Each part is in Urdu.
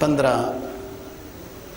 15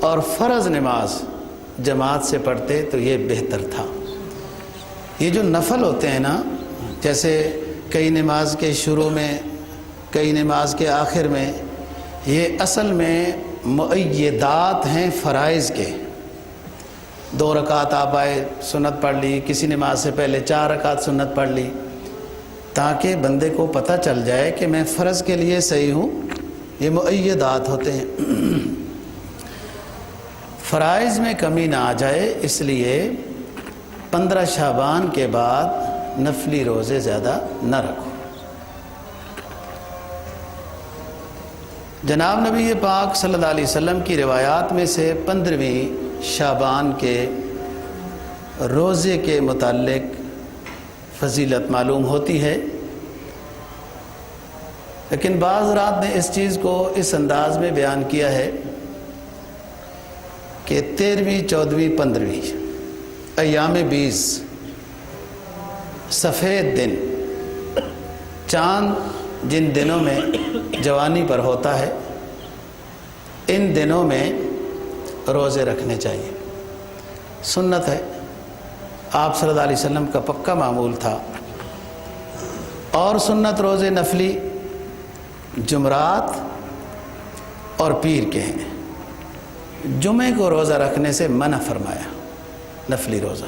اور فرض نماز جماعت سے پڑھتے تو یہ بہتر تھا۔ یہ جو نفل ہوتے ہیں نا، جیسے کئی نماز کے شروع میں، کئی نماز کے آخر میں، یہ اصل میں مؤیدات ہیں فرائض کے۔ 2 رکعت آپ آئے، سنت پڑھ لی، کسی نماز سے پہلے 4 رکعت سنت پڑھ لی، تاکہ بندے کو پتہ چل جائے کہ میں فرض کے لیے صحیح ہوں۔ یہ مؤیدات ہوتے ہیں، فرائض میں کمی نہ آ جائے، اس لیے 15 شعبان کے بعد نفلی روزے زیادہ نہ رکھو۔ جناب نبی پاک صلی اللہ علیہ وسلم کی روایات میں سے 15ویں شعبان کے روزے کے متعلق فضیلت معلوم ہوتی ہے، لیکن بعض حضرات نے اس چیز کو اس انداز میں بیان کیا ہے کہ 13ویں، 14ویں، 15ویں ایام 20 سفید دن، چاند جن دنوں میں جوانی پر ہوتا ہے، ان دنوں میں روزے رکھنے چاہیے، سنت ہے، آپ صلی اللہ علیہ وسلم کا پکا معمول تھا۔ اور سنت روزے نفلی جمعرات اور پیر کے ہیں۔ جمعے کو روزہ رکھنے سے منع فرمایا، نفلی روزہ،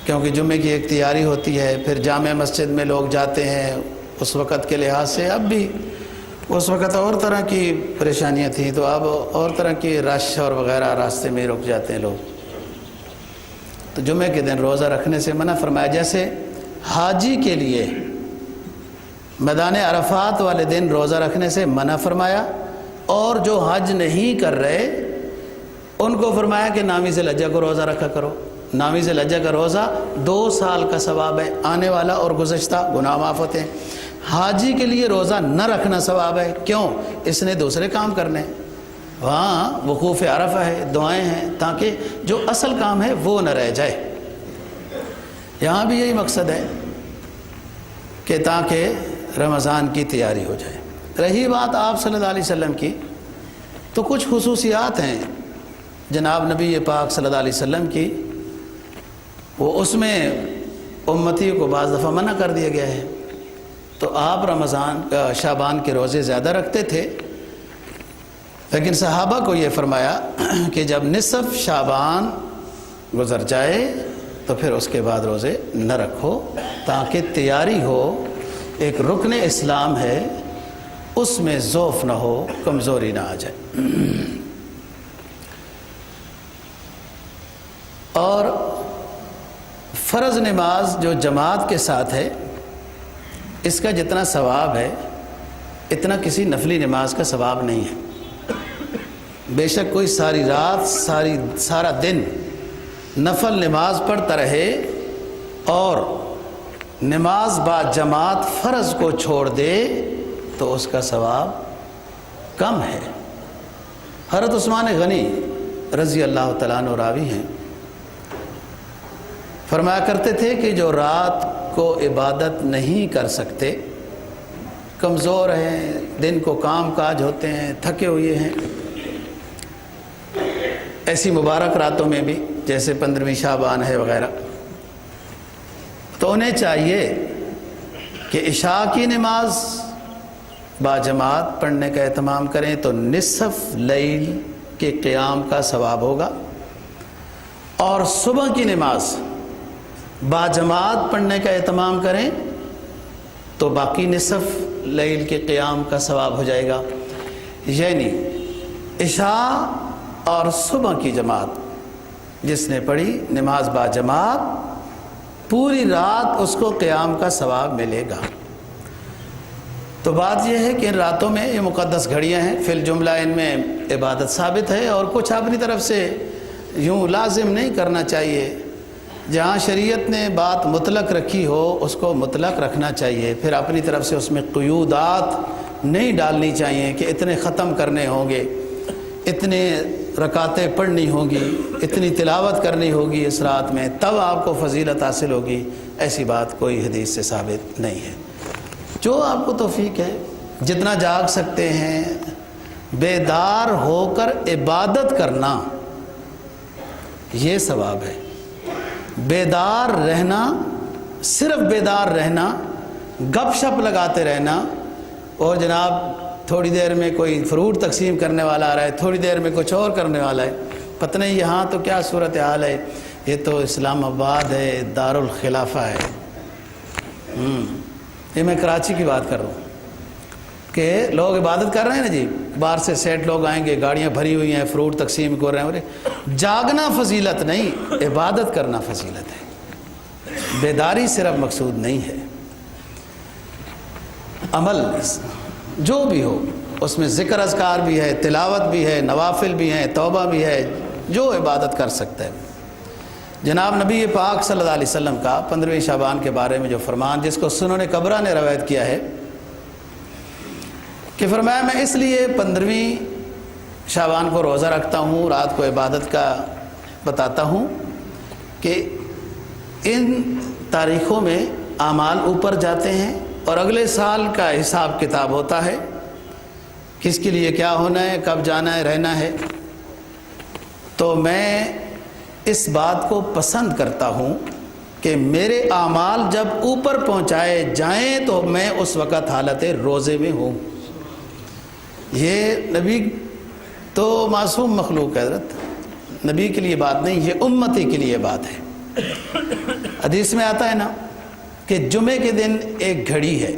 کیونکہ جمعے کی ایک تیاری ہوتی ہے، پھر جامع مسجد میں لوگ جاتے ہیں، اس وقت کے لحاظ سے اب بھی، اس وقت اور طرح کی پریشانیاں تھیں تو اب اور طرح کی رش اور وغیرہ، راستے میں رک جاتے ہیں لوگ، تو جمعے کے دن روزہ رکھنے سے منع فرمایا۔ جیسے حاجی کے لیے میدان عرفات والے دن روزہ رکھنے سے منع فرمایا، اور جو حج نہیں کر رہے ان کو فرمایا کہ نامی ذی الحجہ کو روزہ رکھا کرو۔ نامی ذی الحجہ کا روزہ 2 سال کا ثواب ہے، آنے والا اور گزشتہ گناہ معاف ہوتے ہیں۔ حاجی کے لیے روزہ نہ رکھنا ثواب ہے، کیوں؟ اس نے دوسرے کام کرنے، وہاں وقوف عرفہ ہے، دعائیں ہیں، تاکہ جو اصل کام ہے وہ نہ رہ جائے۔ یہاں بھی یہی مقصد ہے کہ تاکہ رمضان کی تیاری ہو جائے۔ رہی بات آپ صلی اللہ علیہ وسلم کی، تو کچھ خصوصیات ہیں جناب نبی پاک صلی اللہ علیہ وسلم کی، وہ اس میں امتی کو بعض دفعہ منع کر دیا گیا ہے۔ تو آپ شعبان کے روزے زیادہ رکھتے تھے، لیکن صحابہ کو یہ فرمایا کہ جب نصف شعبان گزر جائے تو پھر اس کے بعد روزے نہ رکھو، تاکہ تیاری ہو۔ ایک رکن اسلام ہے، اس میں ضعف نہ ہو، کمزوری نہ آ جائے۔ اور فرض نماز جو جماعت کے ساتھ ہے، اس کا جتنا ثواب ہے اتنا کسی نفلی نماز کا ثواب نہیں ہے۔ بے شک کوئی ساری رات سارا دن نفل نماز پڑھتا رہے اور نماز با جماعت فرض کو چھوڑ دے تو اس کا ثواب کم ہے۔ حضرت عثمان غنی رضی اللہ تعالیٰ عنہ راوی ہیں، فرمایا کرتے تھے کہ جو رات کو عبادت نہیں کر سکتے، کمزور ہیں، دن کو کام کاج ہوتے ہیں، تھکے ہوئے ہیں، ایسی مبارک راتوں میں بھی جیسے 15ویں شعبان ہے وغیرہ، تو انہیں چاہیے کہ عشاء کی نماز با جماعت پڑھنے کا اہتمام کریں تو نصف لیل کے قیام کا ثواب ہوگا، اور صبح کی نماز با جماعت پڑھنے کا اہتمام کریں تو باقی نصف لیل کے قیام کا ثواب ہو جائے گا۔ یعنی عشاء اور صبح کی جماعت جس نے پڑھی نماز با جماعت، پوری رات اس کو قیام کا ثواب ملے گا۔ تو بات یہ ہے کہ ان راتوں میں یہ مقدس گھڑیاں ہیں، فی الجملہ ان میں عبادت ثابت ہے، اور کچھ اپنی طرف سے یوں لازم نہیں کرنا چاہیے۔ جہاں شریعت نے بات مطلق رکھی ہو اس کو مطلق رکھنا چاہیے، پھر اپنی طرف سے اس میں قیودات نہیں ڈالنی چاہیے کہ اتنے ختم کرنے ہوں گے، اتنے رکعتیں پڑھنی ہوں گی، اتنی تلاوت کرنی ہوگی اس رات میں، تب آپ کو فضیلت حاصل ہوگی۔ ایسی بات کوئی حدیث سے ثابت نہیں ہے۔ جو آپ کو توفیق ہے، جتنا جاگ سکتے ہیں بیدار ہو کر عبادت کرنا یہ ثواب ہے۔ بیدار رہنا، صرف بیدار رہنا، گپ شپ لگاتے رہنا، اور جناب تھوڑی دیر میں کوئی فروٹ تقسیم کرنے والا آ رہا ہے، تھوڑی دیر میں کچھ اور کرنے والا ہے، پتہ نہیں یہاں تو کیا صورتحال ہے۔ یہ تو اسلام آباد ہے، دارالخلافہ ہے۔ یہ میں کراچی کی بات کر رہا ہوں کہ لوگ عبادت کر رہے ہیں نا جی، باہر سے سیٹ لوگ آئیں گے، گاڑیاں بھری ہوئی ہیں، فروٹ تقسیم کر رہے ہیں۔ جاگنا فضیلت نہیں، عبادت کرنا فضیلت ہے۔ بیداری صرف مقصود نہیں ہے، عمل جو بھی ہو اس میں ذکر اذکار بھی ہے، تلاوت بھی ہے، نوافل بھی ہیں، توبہ بھی ہے، جو عبادت کر سکتا ہے۔ جناب نبی پاک صلی اللہ علیہ وسلم کا 15ویں شعبان کے بارے میں جو فرمان، جس کو سنن کبرہ نے روایت کیا ہے کہ فرمایا میں اس لیے 15ویں شعبان کو روزہ رکھتا ہوں، رات کو عبادت کا بتاتا ہوں کہ ان تاریخوں میں اعمال اوپر جاتے ہیں اور اگلے سال کا حساب کتاب ہوتا ہے، کس کے لیے کیا ہونا ہے، کب جانا ہے، رہنا ہے۔ تو میں اس بات کو پسند کرتا ہوں کہ میرے اعمال جب اوپر پہنچائے جائیں تو میں اس وقت حالت روزے میں ہوں۔ یہ نبی تو معصوم مخلوق ہے حضرت، نبی کے لیے بات نہیں، یہ امتی کے لیے بات ہے۔ حدیث میں آتا ہے نا کہ جمعے کے دن ایک گھڑی ہے،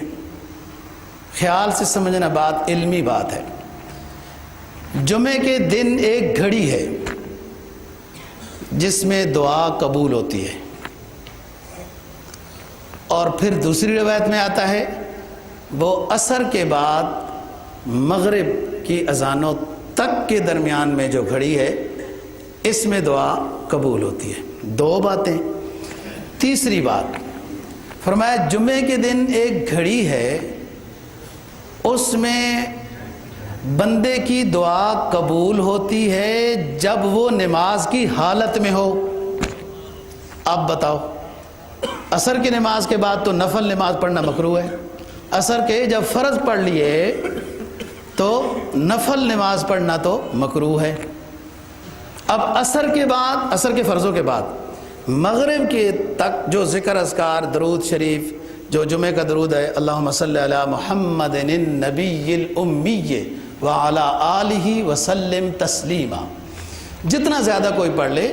خیال سے سمجھنا بات علمی بات ہے۔ جمعے کے دن ایک گھڑی ہے جس میں دعا قبول ہوتی ہے، اور پھر دوسری روایت میں آتا ہے وہ عصر کے بعد مغرب کی اذانوں تک کے درمیان میں جو گھڑی ہے اس میں دعا قبول ہوتی ہے۔ دو باتیں۔ تیسری بات فرمایا جمعے کے دن ایک گھڑی ہے، اس میں بندے کی دعا قبول ہوتی ہے جب وہ نماز کی حالت میں ہو۔ اب بتاؤ، عصر کی نماز کے بعد تو نفل نماز پڑھنا مکروہ ہے، عصر کے جب فرض پڑھ لیے تو نفل نماز پڑھنا تو مکروہ ہے۔ اب عصر کے بعد، عصر کے فرضوں کے بعد مغرب کے تک جو ذکر اذکار، درود شریف، جو جمعہ کا درود ہے اللہم صلی علی محمد النبی الامی وعلی آلہ وسلم تسلیما، جتنا زیادہ کوئی پڑھ لے۔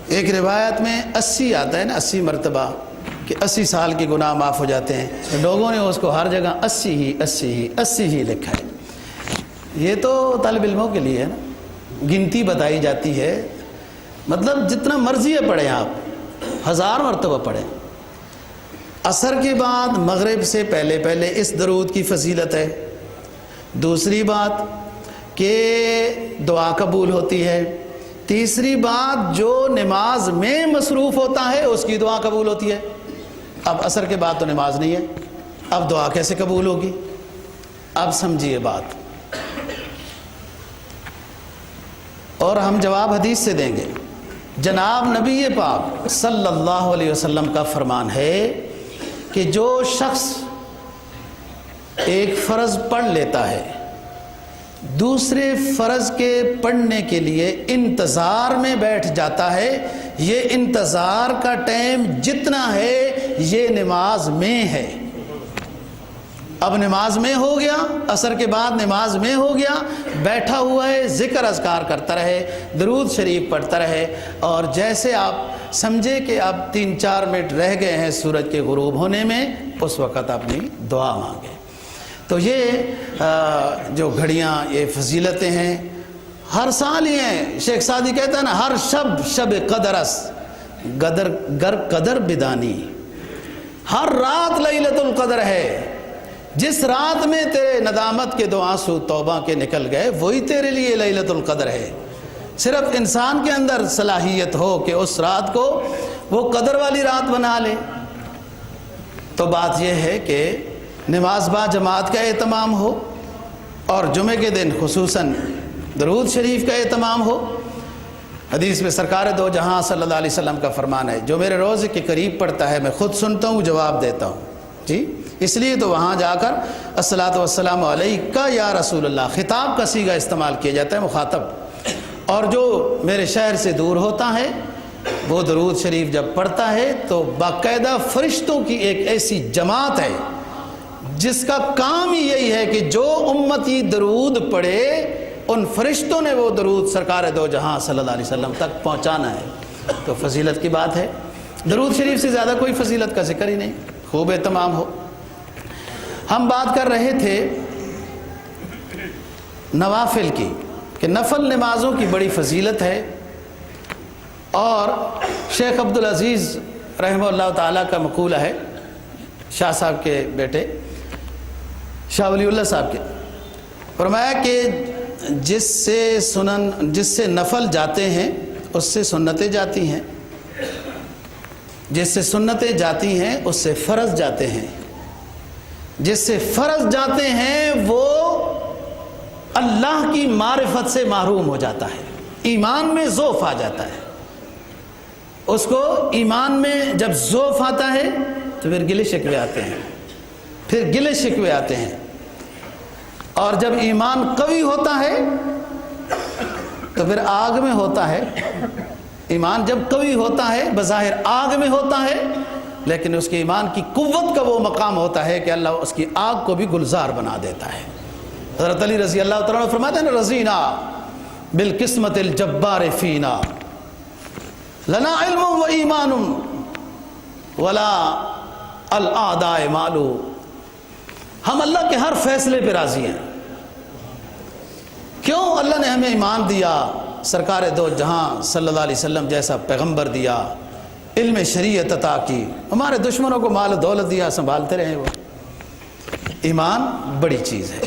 ایک روایت میں 80 آتا ہے نا، 80 مرتبہ، کہ 80 سال کے گناہ معاف ہو جاتے ہیں۔ لوگوں نے اس کو ہر جگہ 80 ہی لکھا ہے۔ یہ تو طالب علموں کے لیے ہے نا، گنتی بتائی جاتی ہے، مطلب جتنا مرضی ہے پڑھیں، آپ 1000 مرتبہ پڑھیں۔ عصر کے بعد مغرب سے پہلے پہلے اس درود کی فضیلت ہے۔ دوسری بات کہ دعا قبول ہوتی ہے۔ تیسری بات جو نماز میں مصروف ہوتا ہے اس کی دعا قبول ہوتی ہے۔ اب عصر کے بعد تو نماز نہیں ہے، اب دعا کیسے قبول ہوگی؟ اب سمجھیے بات، اور ہم جواب حدیث سے دیں گے۔ جناب نبی پاک صلی اللہ علیہ وسلم کا فرمان ہے کہ جو شخص ایک فرض پڑھ لیتا ہے، دوسرے فرض کے پڑھنے کے لیے انتظار میں بیٹھ جاتا ہے، یہ انتظار کا ٹائم جتنا ہے یہ نماز میں ہے۔ اب نماز میں ہو گیا، عصر کے بعد نماز میں ہو گیا، بیٹھا ہوا ہے، ذکر اذکار کرتا رہے، درود شریف پڑھتا رہے، اور جیسے آپ سمجھے کہ اب 3-4 منٹ رہ گئے ہیں سورج کے غروب ہونے میں، اس وقت اپنی دعا مانگے۔ تو یہ جو گھڑیاں، یہ فضیلتیں ہیں، ہر سال یہ ہیں۔ شیخ سعدی کہتا ہے نا، ہر شب قدرس گر قدر بدانی، ہر رات لیلۃ القدر ہے۔ جس رات میں تیرے ندامت کے دو آنسو توبہ کے نکل گئے وہی تیرے لیے لیلۃ القدر ہے۔ صرف انسان کے اندر صلاحیت ہو کہ اس رات کو وہ قدر والی رات بنا لے۔ تو بات یہ ہے کہ نماز با جماعت کا اہتمام ہو، اور جمعے کے دن خصوصاً درود شریف کا اہتمام ہو۔ حدیث میں سرکار دو جہاں صلی اللہ علیہ وسلم کا فرمان ہے، جو میرے روزے کے قریب پڑھتا ہے میں خود سنتا ہوں، جواب دیتا ہوں۔ جی اس لیے تو وہاں جا کر الصلاۃ والسلام علیک یا رسول اللہ خطاب کا صیغہ استعمال کیا جاتا ہے، مخاطب. اور جو میرے شہر سے دور ہوتا ہے وہ درود شریف جب پڑھتا ہے تو باقاعدہ فرشتوں کی ایک ایسی جماعت ہے جس کا کام ہی یہی ہے کہ جو امتی درود پڑھے ان فرشتوں نے وہ درود سرکار دو جہاں صلی اللہ علیہ وسلم تک پہنچانا ہے. تو فضیلت کی بات ہے. درود شریف سے زیادہ کوئی فضیلت کا ذکر ہی نہیں، خوب تمام ہو. ہم بات کر رہے تھے نوافل کی کہ نفل نمازوں کی بڑی فضیلت ہے، اور شیخ عبدالعزیز رحمہ اللہ تعالیٰ کا مقولہ ہے، شاہ صاحب کے بیٹے شاہ ولی اللہ صاحب کے، فرمایا کہ جس سے نفل جاتے ہیں اس سے سنتیں جاتی ہیں، جس سے سنتیں جاتی ہیں اس سے فرض جاتے ہیں، جس سے فرض جاتے ہیں وہ اللہ کی معرفت سے محروم ہو جاتا ہے، ایمان میں ضعف آ جاتا ہے. اس کو ایمان میں جب ضعف آتا ہے تو پھر گلے شکوے آتے ہیں، اور جب ایمان قوی ہوتا ہے تو پھر آگ میں ہوتا ہے. ایمان جب قوی ہوتا ہے بظاہر آگ میں ہوتا ہے، لیکن اس کے ایمان کی قوت کا وہ مقام ہوتا ہے کہ اللہ اس کی آگ کو بھی گلزار بنا دیتا ہے. حضرت علی رضی اللہ تعالیٰ عنہ فرماتے ہیں رضینا بالقسمت الجبار فینا لنا علم و ایمان ولا الاعداء مالو. ہم اللہ کے ہر فیصلے پہ راضی ہیں. کیوں؟ اللہ نے ہمیں ایمان دیا، سرکار دو جہاں صلی اللہ علیہ وسلم جیسا پیغمبر دیا، علم شریعت عطا کی، ہمارے دشمنوں کو مال و دولت دیا، سنبھالتے رہے. وہ ایمان بڑی چیز ہے.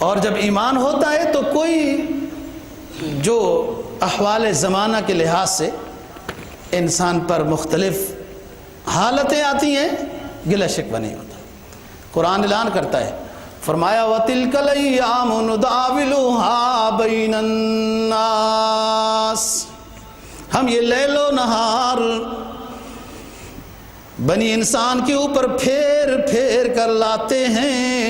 اور جب ایمان ہوتا ہے تو کوئی جو احوال زمانہ کے لحاظ سے انسان پر مختلف حالتیں آتی ہیں گلہ شکوہ نہیں ہوتا. قرآن اعلان کرتا ہے، فرمایا وَتِلْكَ الْأَيَّامُ نُدَاوِلُهَا بَيْنَ النَّاسِ. ہم یہ لیل و نہار بنی انسان کے اوپر پھیر پھیر کر لاتے ہیں.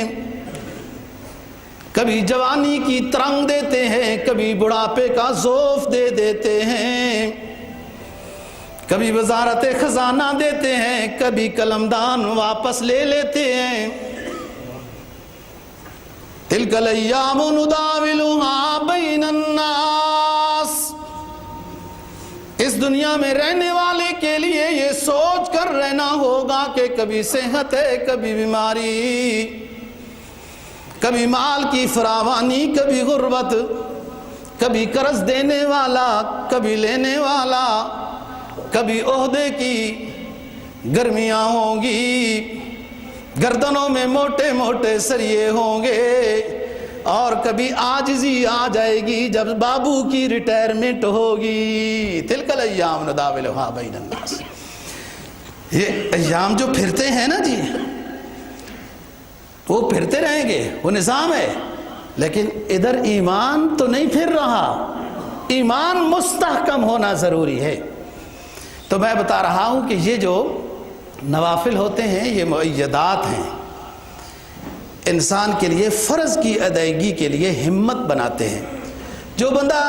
کبھی جوانی کی ترنگ دیتے ہیں، کبھی بڑھاپے کا ضعف دے دیتے ہیں، کبھی وزارت خزانہ دیتے ہیں، کبھی قلمدان واپس لے لیتے ہیں. تِلْكَ الْأَيَّامُ نُدَاوِلُهَا بَيْنَ النَّاسِ. اس دنیا میں رہنے والے کے لیے یہ سوچ کر رہنا ہوگا کہ کبھی صحت ہے، کبھی بیماری، کبھی مال کی فراوانی، کبھی غربت، کبھی قرض دینے والا، کبھی لینے والا، کبھی عہدے کی گرمیاں ہوں گی، گردنوں میں موٹے موٹے سریے ہوں گے، اور کبھی عاجزی آ جائے گی جب بابو کی ریٹائرمنٹ ہوگی. تلک الایام نداولھا بین الناس. یہ ایام جو پھرتے ہیں نا جی، وہ پھرتے رہیں گے، وہ نظام ہے، لیکن ادھر ایمان تو نہیں پھر رہا. ایمان مستحکم ہونا ضروری ہے. تو میں بتا رہا ہوں کہ یہ جو نوافل ہوتے ہیں یہ مؤیدات ہیں، انسان کے لیے فرض کی ادائیگی کے لیے ہمت بناتے ہیں. جو بندہ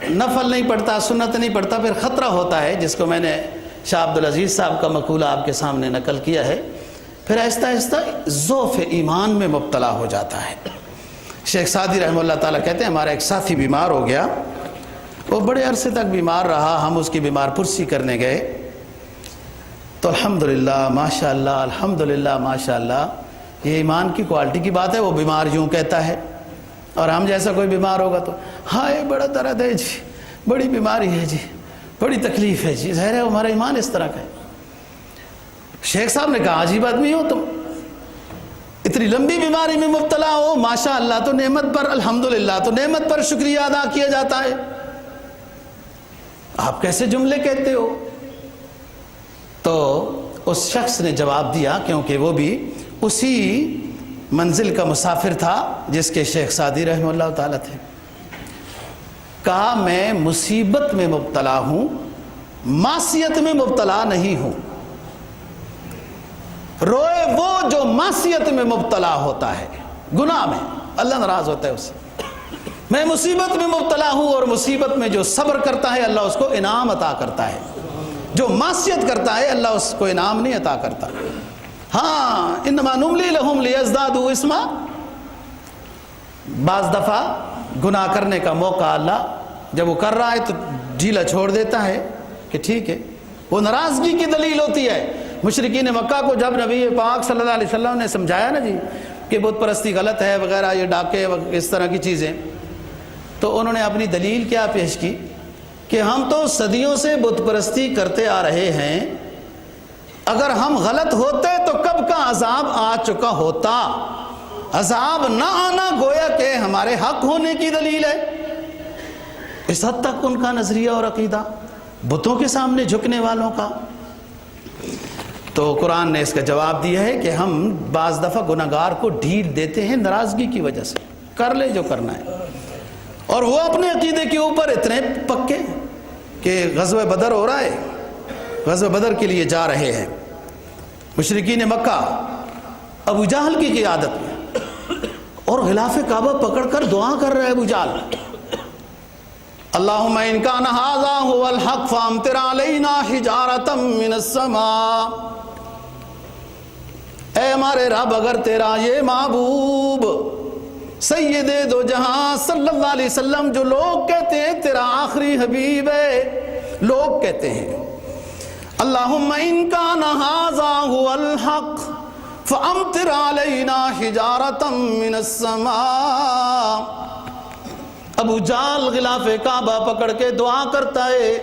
نفل نہیں پڑھتا، سنت نہیں پڑھتا، پھر خطرہ ہوتا ہے، جس کو میں نے شاہ عبدالعزیز صاحب کا مقولہ آپ کے سامنے نقل کیا ہے، پھر آہستہ آہستہ ضعف ایمان میں مبتلا ہو جاتا ہے. شیخ سعدی رحمہ اللہ تعالیٰ کہتے ہیں ہمارا ایک ساتھی بیمار ہو گیا، وہ بڑے عرصے تک بیمار رہا، ہم اس کی بیمار پرسی کرنے گئے تو الحمدللہ ماشاءاللہ الحمدللہ ماشاءاللہ، یہ ایمان کی کوالٹی کی بات ہے. وہ بیمار یوں کہتا ہے، اور ہم جیسا کوئی بیمار ہوگا تو ہائے بڑا درد ہے جی، بڑی بیماری ہے جی، بڑی تکلیف ہے جی. ظاہر ہے ہمارا ایمان اس طرح کا ہے. شیخ صاحب نے کہا عجیب آدمی ہو تم، اتنی لمبی بیماری میں مبتلا ہو، ماشاءاللہ تو نعمت پر الحمدللہ تو نعمت پر شکریہ ادا کیا جاتا ہے، آپ کیسے جملے کہتے ہو؟ تو اس شخص نے جواب دیا، کیونکہ وہ بھی اسی منزل کا مسافر تھا جس کے شیخ سعدی رحمہ اللہ تعالیٰ تھے. کہا میں مصیبت میں مبتلا ہوں، معصیت میں مبتلا نہیں ہوں. روئے وہ جو معصیت میں مبتلا ہوتا ہے، گناہ میں، اللہ ناراض ہوتا ہے اس سے۔ میں مصیبت میں مبتلا ہوں اور مصیبت میں جو صبر کرتا ہے اللہ اس کو انعام عطا کرتا ہے، جو معصیت کرتا ہے اللہ اس کو انعام نہیں عطا کرتا۔ ہاں انما نملی لہم لیزدادوا اسما، بعض دفعہ گناہ کرنے کا موقع اللہ جب وہ کر رہا ہے تو ڈھیلا چھوڑ دیتا ہے کہ ٹھیک ہے، وہ ناراضگی کی دلیل ہوتی ہے۔ مشرکین مکہ کو جب نبی پاک صلی اللہ علیہ وسلم نے سمجھایا نا جی کہ بت پرستی غلط ہے وغیرہ، یہ ڈاکے اس طرح کی چیزیں، تو انہوں نے اپنی دلیل کیا پیش کی کہ ہم تو صدیوں سے بت پرستی کرتے آ رہے ہیں، اگر ہم غلط ہوتے تو کب کا عذاب آ چکا ہوتا، عذاب نہ آنا گویا کہ ہمارے حق ہونے کی دلیل ہے۔ اس حد تک ان کا نظریہ اور عقیدہ بتوں کے سامنے جھکنے والوں کا۔ تو قرآن نے اس کا جواب دیا ہے کہ ہم بعض دفعہ گناہگار کو ڈھیل دیتے ہیں ناراضگی کی وجہ سے، کر لے جو کرنا ہے، اور وہ اپنے عقیدے کے اوپر اتنے پکے کہ غزوہ بدر ہو رہا ہے، غزوہ بدر کے لیے جا رہے ہیں مشرکین مکہ ابو جہل کی قیادت میں، اور غلاف کعبہ پکڑ کر دعا کر رہے ابو جہل، اللہم ان کان ھذا ھو الحق فامطر علینا حجارۃ من السماء، اے ہمارے رب اگر تیرا یہ محبوب سید دو جہاں صلی اللہ علیہ وسلم، جو لوگ کہتے ہیں تیرا آخری حبیب ہے، لوگ کہتے ہیں اللہم ان کان ھذا ھو الحق فامطر علینا حجارۃ من السماء۔ ابو جہل غلاف کعبہ پکڑ کے دعا کرتا ہے،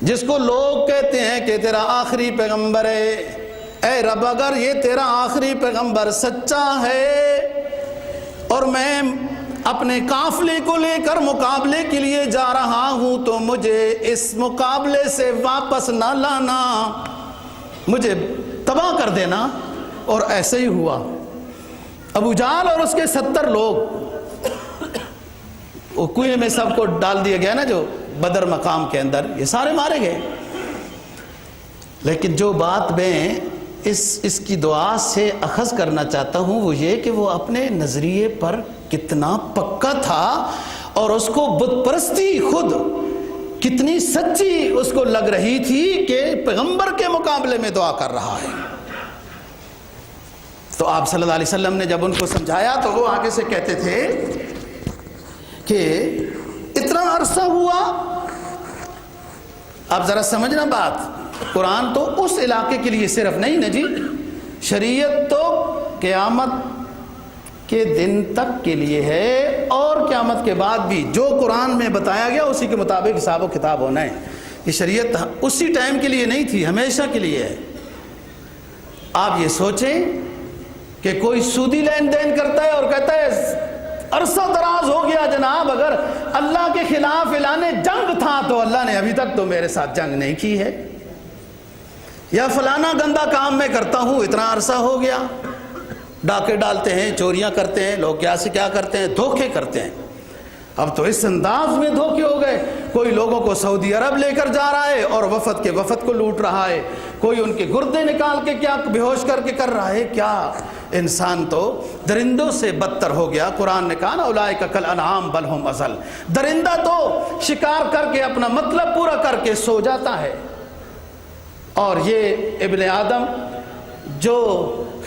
جس کو لوگ کہتے ہیں کہ تیرا آخری پیغمبر ہے، اے رب اگر یہ تیرا آخری پیغمبر سچا ہے اور میں اپنے قافلے کو لے کر مقابلے کے لیے جا رہا ہوں تو مجھے اس مقابلے سے واپس نہ لانا، مجھے تباہ کر دینا۔ اور ایسے ہی ہوا، ابو جہل اور اس کے 70 لوگ وہ کنویں میں سب کو ڈال دیا گیا نا جو بدر مقام کے اندر، یہ سارے مارے گئے۔ لیکن جو بات میں اس کی دعا سے اخذ کرنا چاہتا ہوں وہ یہ کہ وہ اپنے نظریے پر کتنا پکا تھا، اور اس کو بت پرستی خود کتنی سچی اس کو لگ رہی تھی کہ پیغمبر کے مقابلے میں دعا کر رہا ہے۔ تو آپ صلی اللہ علیہ وسلم نے جب ان کو سمجھایا تو وہ آگے سے کہتے تھے کہ اتنا عرصہ ہوا، اب ذرا سمجھنا بات، قرآن تو اس علاقے کے لیے صرف نہیں نا جی، شریعت تو قیامت کے دن تک کے لیے ہے، اور قیامت کے بعد بھی جو قرآن میں بتایا گیا اسی کے مطابق حساب و کتاب ہونا ہے۔ یہ شریعت اسی ٹائم کے لیے نہیں تھی، ہمیشہ کے لیے ہے۔ آپ یہ سوچیں کہ کوئی سودی لین دین کرتا ہے اور کہتا ہے عرصہ دراز ہو گیا جناب، اگر اللہ کے خلاف اعلان جنگ تھا تو اللہ نے ابھی تک تو میرے ساتھ جنگ نہیں کی ہے، یا فلانا گندا کام میں کرتا ہوں اتنا عرصہ ہو گیا، ڈاکے ڈالتے ہیں، چوریاں کرتے ہیں، لوگ کیا سے کیا کرتے ہیں، دھوکے کرتے ہیں۔ اب تو اس انداز میں دھوکے ہو گئے، کوئی لوگوں کو سعودی عرب لے کر جا رہا ہے اور وفد کے وفد کو لوٹ رہا ہے، کوئی ان کے گردے نکال کے کیا بے ہوش کر کے کر رہا ہے۔ کیا انسان تو درندوں سے بدتر ہو گیا۔ قرآن نے کہا نا اولئک کالانعام بل ہم اضل، درندہ تو شکار کر کے اپنا مطلب پورا کر کے سو جاتا ہے، اور یہ ابن آدم جو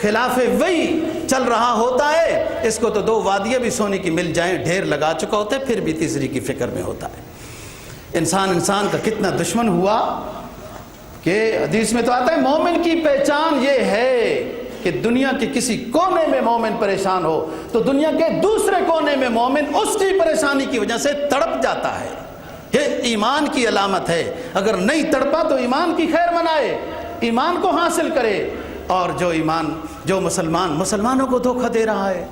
خلاف وہی چل رہا ہوتا ہے، اس کو تو 2 وادیاں بھی سونے کی مل جائیں ڈھیر لگا چکا ہوتا ہے، پھر بھی تیسری کی فکر میں ہوتا ہے۔ انسان کا کتنا دشمن ہوا کہ حدیث میں تو آتا ہے مومن کی پہچان یہ ہے کہ دنیا کے کسی کونے میں مومن پریشان ہو تو دنیا کے دوسرے کونے میں مومن اس کی پریشانی کی وجہ سے تڑپ جاتا ہے۔ یہ ایمان کی علامت ہے، اگر نہیں تڑپا تو ایمان کی خیر منائے، ایمان کو حاصل کرے۔ اور جو مسلمانوں کو دھوکہ دے رہا ہے،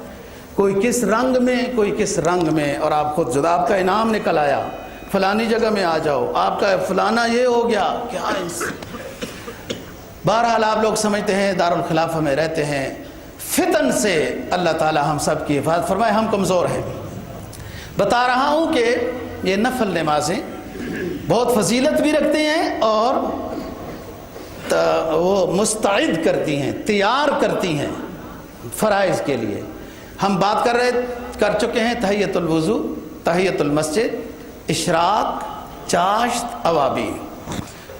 کوئی کس رنگ میں کوئی کس رنگ میں، اور آپ خود جدا آپ کا انعام نکل آیا، فلانی جگہ میں آ جاؤ، آپ کا فلانا یہ ہو گیا، کیا بہرحال آپ لوگ سمجھتے ہیں دارالخلافہ میں رہتے ہیں، فتن سے اللہ تعالی ہم سب کی حفاظت فرمائے۔ ہم کمزور ہیں، بتا رہا ہوں کہ یہ نفل نمازیں بہت فضیلت بھی رکھتے ہیں اور وہ مستعد کرتی ہیں، تیار کرتی ہیں فرائض کے لیے۔ ہم بات کر چکے ہیں تحیۃ الوضو، تحیۃ المسجد، اشراق، چاشت، اوابین۔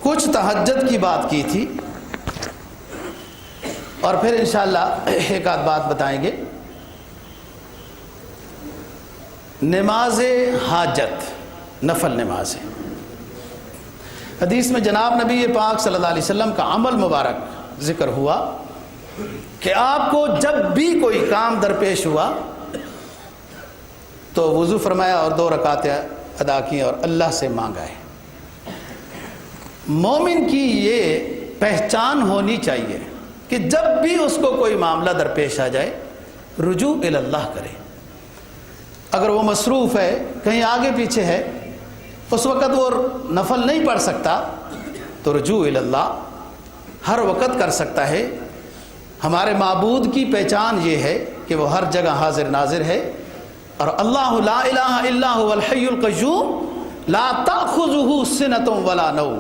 کچھ تہجد کی بات کی تھی اور پھر انشاءاللہ ایک آدھ بات بتائیں گے۔ نماز حاجت، نفل نماز ہے۔ حدیث میں جناب نبی پاک صلی اللہ علیہ وسلم کا عمل مبارک ذکر ہوا کہ آپ کو جب بھی کوئی کام درپیش ہوا تو وضو فرمایا اور 2 رکعتیں ادا کی اور اللہ سے مانگا ہے۔ مومن کی یہ پہچان ہونی چاہیے کہ جب بھی اس کو کوئی معاملہ درپیش آ جائے رجوع الی اللہ کرے۔ اگر وہ مصروف ہے، کہیں آگے پیچھے ہے، اس وقت وہ نفل نہیں پڑھ سکتا تو رجوع الی اللہ ہر وقت کر سکتا ہے۔ ہمارے معبود کی پہچان یہ ہے کہ وہ ہر جگہ حاضر ناظر ہے، اور اللہ لا الہ الا هو الحی القیوم لا تأخذہ سنۃ ولا نوم،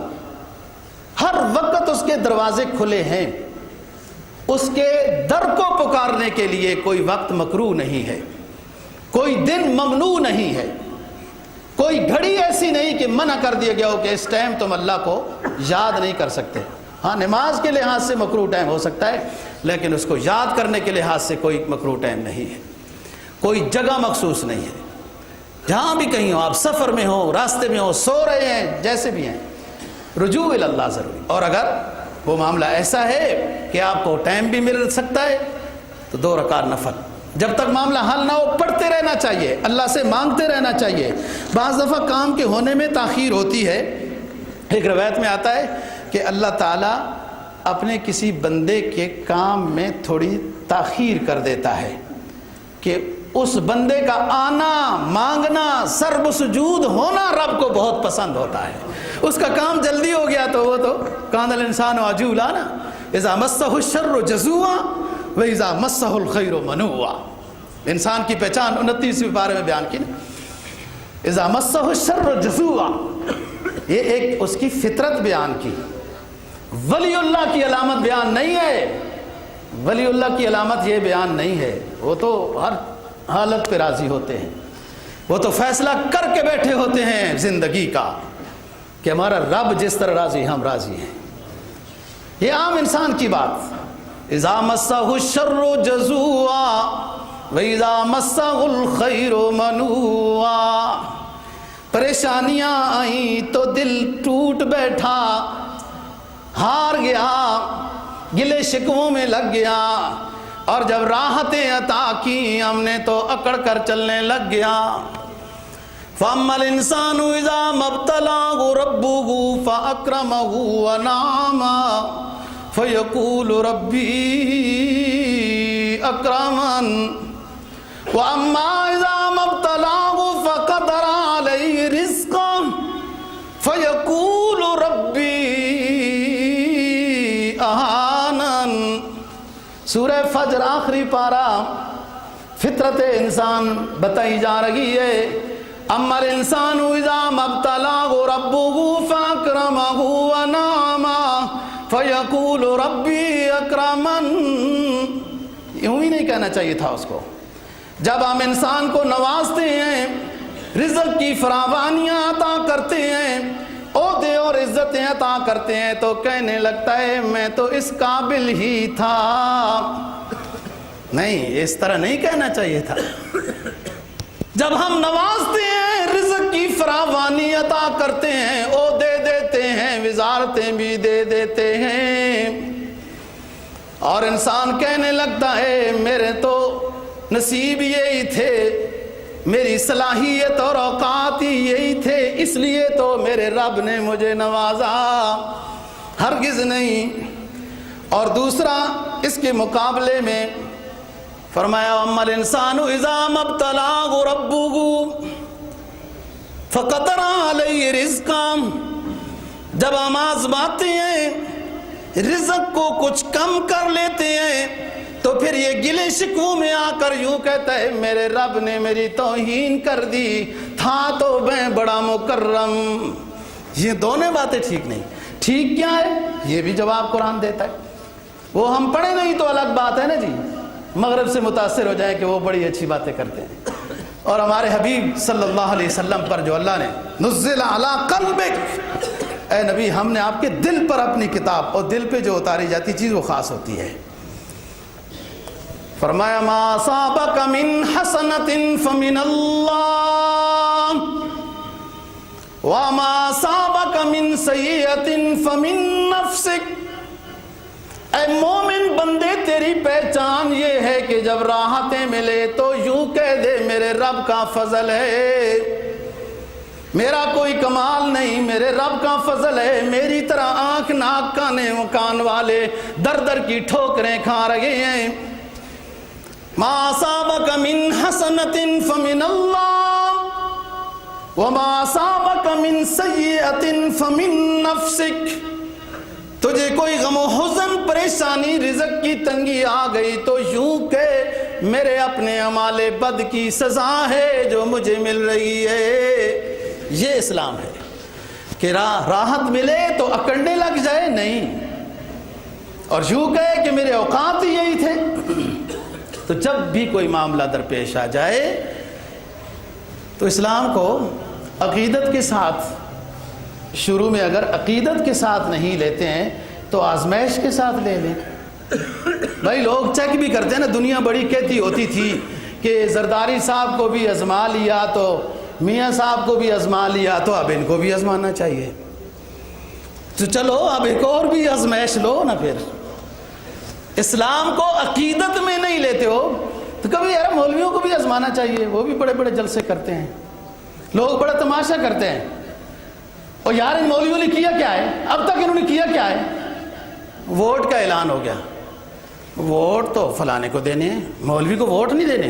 ہر وقت اس کے دروازے کھلے ہیں، اس کے در کو پکارنے کے لیے کوئی وقت مکروہ نہیں ہے، کوئی دن ممنوع نہیں ہے، کوئی گھڑی ایسی نہیں کہ منع کر دیا گیا ہو کہ اس ٹائم تم اللہ کو یاد نہیں کر سکتے۔ ہاں نماز کے لحاظ سے مکروہ ٹائم ہو سکتا ہے، لیکن اس کو یاد کرنے کے لحاظ سے کوئی مکروہ ٹائم نہیں ہے، کوئی جگہ مخصوص نہیں ہے۔ جہاں بھی کہیں ہو، آپ سفر میں ہو، راستے میں ہو، سو رہے ہیں، جیسے بھی ہیں، رجوع الی اللہ ضروری۔ اور اگر وہ معاملہ ایسا ہے کہ آپ کو ٹائم بھی مل سکتا ہے تو 2 رکعت نفل، جب تک معاملہ حل نہ ہو پڑھتے رہنا چاہیے، اللہ سے مانگتے رہنا چاہیے۔ بعض دفعہ کام کے ہونے میں تاخیر ہوتی ہے۔ ایک روایت میں آتا ہے کہ اللہ تعالیٰ اپنے کسی بندے کے کام میں تھوڑی تاخیر کر دیتا ہے کہ اس بندے کا آنا، مانگنا، سرب سجود ہونا رب کو بہت پسند ہوتا ہے۔ اس کا کام جلدی ہو گیا تو وہ تو کان الانسان عجولا نا، اذا مسہ الشر جزوعا وَإِذَا مَسَّهُ الْخَيْرُ مَنُوعًا۔ انسان کی پہچان 29ویں پارے میں بیان کی نا، اذا مَسَّهُ الشَّرُّ جَزُوعًا، یہ ایک اس کی فطرت بیان کی۔ ولی اللہ کی علامت بیان نہیں ہے، ولی اللہ کی علامت یہ بیان نہیں ہے، وہ تو ہر حالت پہ راضی ہوتے ہیں، وہ تو فیصلہ کر کے بیٹھے ہوتے ہیں زندگی کا کہ ہمارا رب جس طرح راضی ہم راضی ہیں۔ یہ عام انسان کی بات، اذا مسہ الشر جزوعا واذا مسہ الخیر منوعا، پریشانیاں آئیں تو دل ٹوٹ بیٹھا، ہار گیا، گلے شکووں میں لگ گیا، اور جب راحتیں عطا کی ہم نے تو اکڑ کر چلنے لگ گیا۔ فَأَمَّا الْإِنسَانُ إِذَا مَا ابْتَلَاهُ رَبُّهُ فَأَكْرَمَهُ وَنَعَمَهُ فَيَقُولُ رَبِّي أَكْرَمَنِ وَأَمَّا إِذَا مَا ابْتَلَاهُ فَقَدَرَ عَلَيْهِ رِزْقَهُ فَيَقُولُ رَبِّي أَهَانَنِ۔ سورہ فجر آخری پارہ، فطرت انسان بتائی جا رہی ہے۔ اما الانسان اذا ما ابتلاه ربه فاکرمه ونعمه فیقول ربی اکرمن۔ یوں ہی نہیں کہنا چاہیے تھا اس کو۔ جب ہم انسان کو نوازتے ہیں، رزق کی فراوانیاں عطا کرتے ہیں، عہدے اور عزتیں عطا کرتے ہیں، تو کہنے لگتا ہے میں تو اس قابل ہی تھا۔ نہیں، اس طرح نہیں کہنا چاہیے تھا۔ جب ہم نوازتے ہیں، رزق کی فراوانی عطا کرتے ہیں، عہدے دیتے ہیں، وزارتیں بھی دے دیتے ہیں، اور انسان کہنے لگتا ہے میرے تو نصیب یہی تھے، میری صلاحیت اور اوقات ہی یہی تھے، اس لیے تو میرے رب نے مجھے نوازا، ہرگز نہیں۔ اور دوسرا اس کے مقابلے میں فرمایا اما الانسان اذا ما ابتلاه ربه فقدر علیہ رزقا، جب ہم آزماتے ہیں، رزق کو کچھ کم کر لیتے ہیں، تو پھر یہ گلے شکووں میں آ کر یوں کہتا ہے میرے رب نے میری توہین کر دی، تھا تو میں بڑا مکرم۔ یہ دونوں باتیں ٹھیک نہیں۔ ٹھیک کیا ہے یہ بھی جواب قرآن دیتا ہے. وہ ہم پڑھے نہیں تو الگ بات ہے نا جی, مغرب سے متاثر ہو جائیں کہ وہ بڑی اچھی باتیں کرتے ہیں. اور ہمارے حبیب صلی اللہ علیہ وسلم پر جو اللہ نے نزل علی قلبک, اے نبی ہم نے آپ کے دل پر اپنی کتاب, اور دل پہ جو اتاری جاتی چیز وہ خاص ہوتی ہے. فرمایا ما اصابک من حسنۃ فمن اللہ وما اصابک من سیئۃ فمن نفسک. اے مومن بندے تیری پہچان یہ ہے کہ جب راحتیں ملے تو یوں کہہ دے میرے رب کا فضل ہے, میرا کوئی کمال نہیں, میرے رب کا فضل ہے. میری طرح آنکھ ناک کان والے در در کی ٹھوکریں کھا رہے ہیں. ما اصابک من حسنۃ فمن اللہ وما اصابک من سیئۃ فمن نفسک. تجھے کوئی غم و حزن پریشانی رزق کی تنگی آ گئی تو یوں کہ میرے اپنے اعمال بد کی سزا ہے جو مجھے مل رہی ہے. یہ اسلام ہے کہ راحت ملے تو اکڑنے لگ جائے نہیں, اور یوں کہے کہ میرے اوقات ہی یہی تھے. تو جب بھی کوئی معاملہ درپیش آ جائے تو اسلام کو عقیدت کے ساتھ, شروع میں اگر عقیدت کے ساتھ نہیں لیتے ہیں تو آزمائش کے ساتھ لے لیں. بھائی لوگ چیک بھی کرتے ہیں نا, دنیا بڑی کہتی ہوتی تھی کہ زرداری صاحب کو بھی آزما لیا تو میاں صاحب کو بھی آزما لیا تو اب ان کو بھی آزمانا چاہیے. تو چلو اب ایک اور بھی آزمائش لو نا. پھر اسلام کو عقیدت میں نہیں لیتے ہو تو کبھی یار مولویوں کو بھی آزمانا چاہیے, وہ بھی بڑے بڑے جلسے کرتے ہیں, لوگ بڑا تماشا کرتے ہیں. اور یار ان مولویوں نے کیا کیا ہے, اب تک انہوں نے کیا کیا ہے؟ ووٹ کا اعلان ہو گیا, ووٹ تو فلانے کو دینے ہیں, مولوی کو ووٹ نہیں دینے.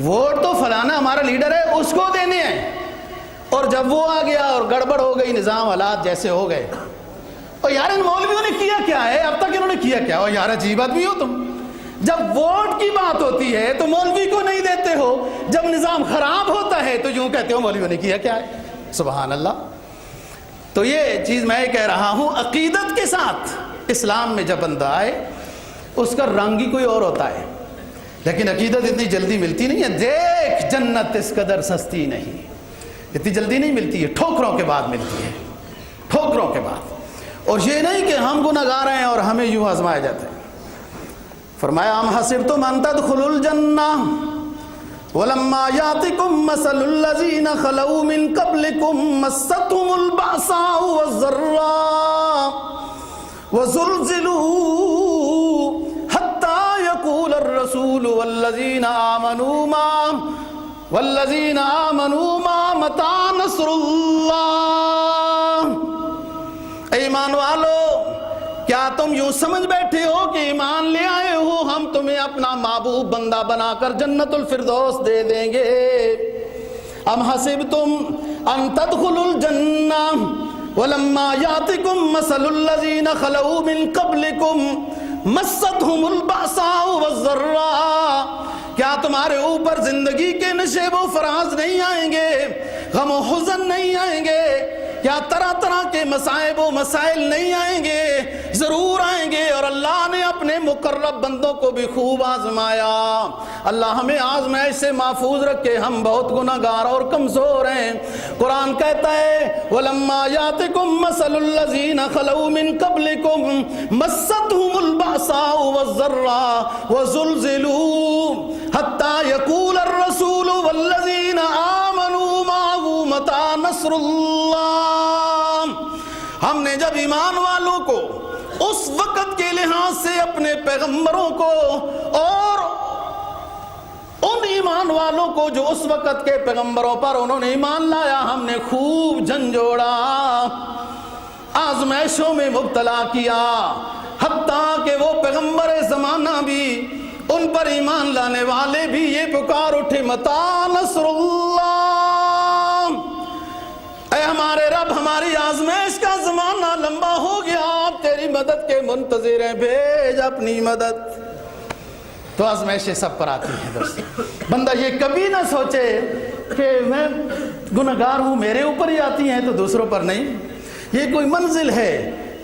ووٹ تو فلانا ہمارا لیڈر ہے اس کو دینے ہیں. اور جب وہ آ گیا اور گڑبڑ ہو گئی, نظام حالات جیسے ہو گئے, اور یار ان مولویوں نے کیا کیا ہے, اب تک انہوں نے کیا کیا؟ اور یار عجیب آدمی ہو تم, جب ووٹ کی بات ہوتی ہے تو مولوی کو نہیں دیتے ہو, جب نظام خراب ہوتا ہے تو یوں کہتے ہو مولویوں نے کیا کیا ہے. سبحان اللہ. تو یہ چیز میں کہہ رہا ہوں, عقیدت کے ساتھ اسلام میں جب بندہ آئے اس کا رنگ ہی کوئی اور ہوتا ہے, لیکن عقیدت اتنی جلدی ملتی نہیں ہے. دیکھ جنت اس قدر سستی نہیں, اتنی جلدی نہیں ملتی ہے, ٹھوکروں کے بعد ملتی ہے, ٹھوکروں کے بعد. اور یہ نہیں کہ ہم گنہگار ہیں اور ہمیں یوں آزمایا جاتا ہے. فرمایا ام حسبتم ان تدخلوا الجنہ ولما یاتکم مثل الذین خلوا من قبلکم مستهم البأساء والضراء وزلزلوا حتى يقول الرسول والذین آمنوا معه متى نصر اللہ. ایمان والو کیا تم یوں سمجھ بیٹھے ہو کہ ایمان لے آئے ہو ہم تمہیں اپنا محبوب بندہ بنا کر جنت الفردوس دے دیں گے؟ ام حسبتم ان تدخلوا الجنہ ولما یاتکم مثل الذین خلوا من قبلکم مستهم البأساء والضراء. کیا تمہارے اوپر زندگی کے نشیب و فراز نہیں آئیں گے, غم و حزن نہیں آئیں گے, کیا طرح طرح کے مصائب و مسائل نہیں آئیں گے؟ ضرور آئیں گے. اور اللہ نے اپنے مقرب بندوں کو بھی خوب آزمایا. اللہ ہمیں آزمائش سے محفوظ رکھے, ہم بہت گناہگار اور کمزور ہیں. قرآن کہتا ہے وَلَمَّا يَأْتِكُم مَّثَلُ الَّذِينَ خَلَوْا مِن قَبْلِكُم مَّسَّتْهُمُ الْبَأْسَاءُ وَالضَّرَّاءُ وَزُلْزِلُوا حَتَّى يَقُولَ الرَّسُولُ وَالَّذِينَ آمَنُوا مَعَهُ مَتَىٰ نَصْرُ اللَّهِ. ہم نے جب ایمان والوں کو اس وقت کے لحاظ سے اپنے پیغمبروں کو اور ان ایمان والوں کو جو اس وقت کے پیغمبروں پر انہوں نے ایمان لایا, ہم نے خوب جھنجھوڑا, آزمائشوں میں مبتلا کیا, حتیٰ کہ وہ پیغمبر زمانہ بھی, ان پر ایمان لانے والے بھی یہ پکار اٹھے متى نصر اللہ. اے ہمارے رب ہماری آزمائش کا زمانہ لمبا ہو گیا, آپ تیری مدد کے منتظر ہیں, بھیج اپنی مدد. تو آزمائشیں سب پر آتی ہیں دوستو. بندہ یہ کبھی نہ سوچے کہ میں گنہگار ہوں میرے اوپر ہی آتی ہیں تو دوسروں پر نہیں. یہ کوئی منزل ہے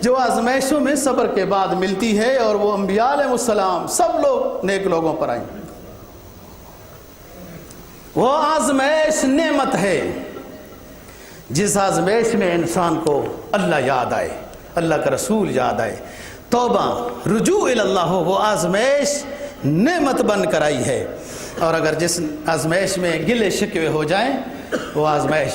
جو آزمائشوں میں صبر کے بعد ملتی ہے، اور وہ انبیاء علیہ السلام سب لوگ نیک لوگوں پر آئیں۔ وہ آزمائش نعمت ہے، جس آزمائش میں انسان کو اللہ یاد آئے، اللہ کا رسول یاد آئے، توبہ رجوع اللہ ہو، وہ آزمائش نعمت بن کر آئی ہے۔ اور اگر جس آزمائش میں گلے شکوے ہو جائیں، وہ آزمائش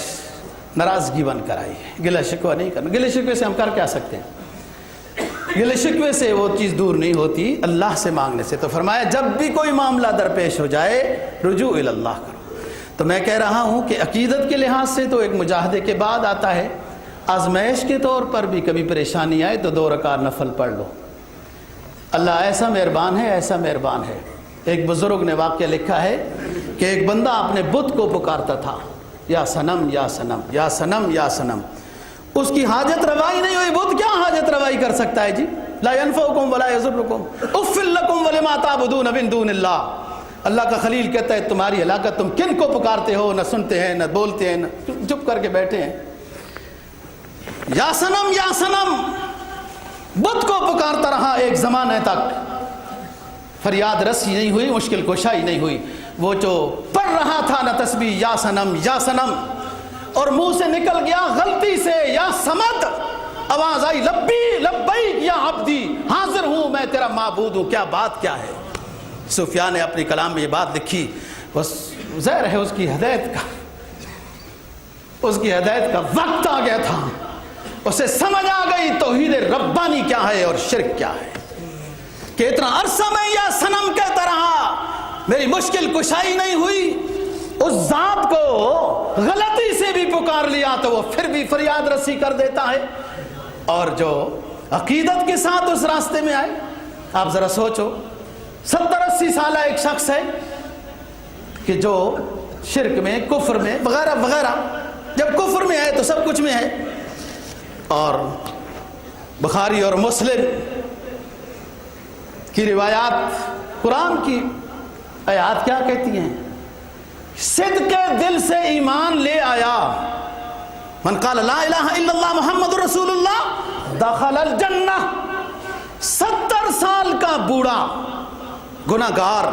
ناراضگی بن کر آئی ہے۔ گلہ شکوہ نہیں کرنا، گلے شکوے سے ہم کر کیا سکتے ہیں؟ گلے شکوے سے وہ چیز دور نہیں ہوتی، اللہ سے مانگنے سے۔ تو فرمایا جب بھی کوئی معاملہ درپیش ہو جائے رجوع اللہ کرو۔ تو میں کہہ رہا ہوں کہ عقیدت کے لحاظ سے تو ایک مجاہدے کے بعد آتا ہے، آزمائش کے طور پر بھی کبھی پریشانی آئے تو 2 رکعت نفل پڑھ لو۔ اللہ ایسا مہربان ہے، ایسا مہربان ہے۔ ایک بزرگ نے واقعہ لکھا ہے کہ ایک بندہ اپنے بت کو پکارتا تھا، یا صنم یا صنم یا صنم یا صنم۔ اس کی حاجت روائی نہیں ہوئی۔ بت کیا حاجت روائی کر سکتا ہے جی؟ لا ينفعكم ولا يضركم اف لكم ولما تعبدون من دون اللہ۔ اللہ کا خلیل کہتا ہے تمہاری ہلاکت، تم کن کو پکارتے ہو؟ نہ سنتے ہیں، نہ بولتے ہیں، نہ چپ کر کے بیٹھے ہیں۔ یا صنم یا صنم، بت کو پکارتا رہا ایک زمانے تک، فریاد رسی نہیں ہوئی، مشکل کشائی نہیں ہوئی۔ وہ جو پڑھ رہا تھا نہ تسبیح یا صنم یا صنم، اور منہ سے نکل گیا غلطی سے یا صمد، آواز آئی لبی لبیک یا عبدی، حاضر ہوں میں تیرا معبود ہوں۔ کیا بات کیا ہے! سفیان نے اپنی کلام میں یہ بات لکھی، بس ظاہر ہے اس کی ہدایت کا وقت آ گیا تھا، اسے سمجھ آ گئی توحید ربانی کیا ہے اور شرک کیا ہے، کہ اتنا عرصہ میں یا صنم کہتا رہا، میری مشکل کشائی نہیں ہوئی۔ اس ذات کو غلطی سے بھی پکار لیا تو وہ پھر بھی فریاد رسی کر دیتا ہے۔ اور جو عقیدت کے ساتھ اس راستے میں آئے، آپ ذرا سوچو، 70-80 سالہ ایک شخص ہے کہ جو شرک میں، کفر میں وغیرہ وغیرہ، جب کفر میں ہے تو سب کچھ میں ہے۔ اور بخاری اور مسلم کی روایات، قرآن کی آیات کیا کہتی ہیں؟ صدق کے دل سے ایمان لے آیا، من قال لا الہ الا اللہ محمد رسول اللہ دخل الجنہ۔ 70 سال کا بوڑھا گناہگار،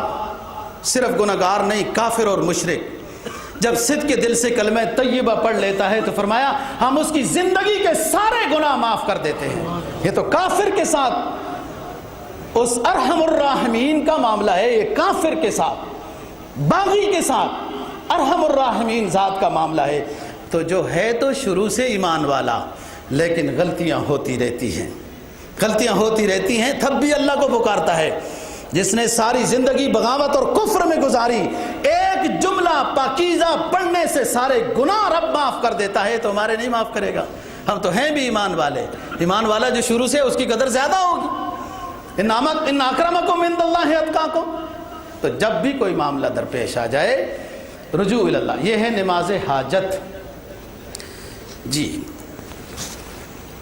صرف گناہگار نہیں، کافر اور مشرک، جب صدق کے دل سے کلمہ طیبہ پڑھ لیتا ہے تو فرمایا ہم اس کی زندگی کے سارے گناہ معاف کر دیتے ہیں۔ یہ تو کافر کے ساتھ اس ارحم الراحمین کا معاملہ ہے، یہ کافر کے ساتھ، باغی کے ساتھ ارحم الراحمین ذات کا معاملہ ہے۔ تو جو ہے تو شروع سے ایمان والا، لیکن غلطیاں ہوتی رہتی ہیں، غلطیاں ہوتی رہتی ہیں، تب بھی اللہ کو پکارتا ہے۔ جس نے ساری زندگی بغاوت اور کفر میں گزاری، ایک جملہ پاکیزہ پڑھنے سے سارے گناہ رب معاف کر دیتا ہے، تو ہمارے نہیں معاف کرے گا؟ ہم تو ہیں بھی ایمان والے، ایمان والا جو شروع سے اس کی قدر زیادہ ہوگی۔ ان اکرمکم عند اللہ اتقاکم۔ تو جب بھی کوئی معاملہ درپیش آ جائے رجوع اللہ، یہ ہے نماز حاجت۔ جی،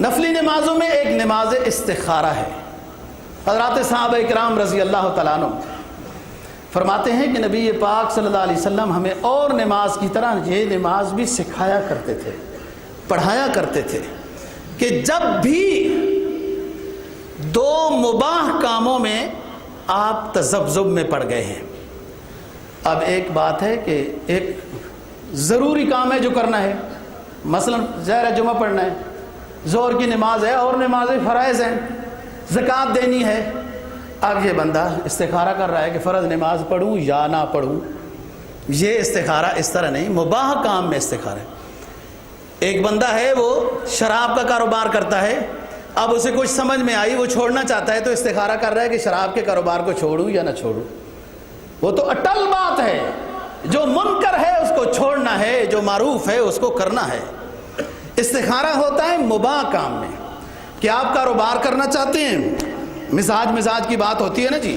نفلی نمازوں میں ایک نماز استخارہ ہے۔ حضرات صحابہ اکرام رضی اللہ تعالیٰ عنہ فرماتے ہیں کہ نبی پاک صلی اللہ علیہ وسلم ہمیں اور نماز کی طرح یہ نماز بھی سکھایا کرتے تھے، پڑھایا کرتے تھے، کہ جب بھی 2 مباح کاموں میں آپ تذبذب میں پڑ گئے ہیں۔ اب ایک بات ہے کہ ایک ضروری کام ہے جو کرنا ہے، مثلا ظاہر جمعہ پڑھنا ہے، ظہر کی نماز ہے، اور نمازیں فرائض ہیں، زکوٰۃ دینی ہے۔ اب یہ بندہ استخارہ کر رہا ہے کہ فرض نماز پڑھوں یا نہ پڑھوں۔ یہ استخارہ اس طرح نہیں، مباح کام میں استخارہ ہے۔ ایک بندہ ہے وہ شراب کا کاروبار کرتا ہے، اب اسے کچھ سمجھ میں آئی، وہ چھوڑنا چاہتا ہے، تو استخارہ کر رہا ہے کہ شراب کے کاروبار کو چھوڑوں یا نہ چھوڑوں۔ وہ تو اٹل بات ہے، جو منکر ہے اس کو چھوڑنا ہے، جو معروف ہے اس کو کرنا ہے۔ استخارہ ہوتا ہے مباح کام میں، کہ آپ کاروبار کرنا چاہتے ہیں، مزاج کی بات ہوتی ہے نا جی،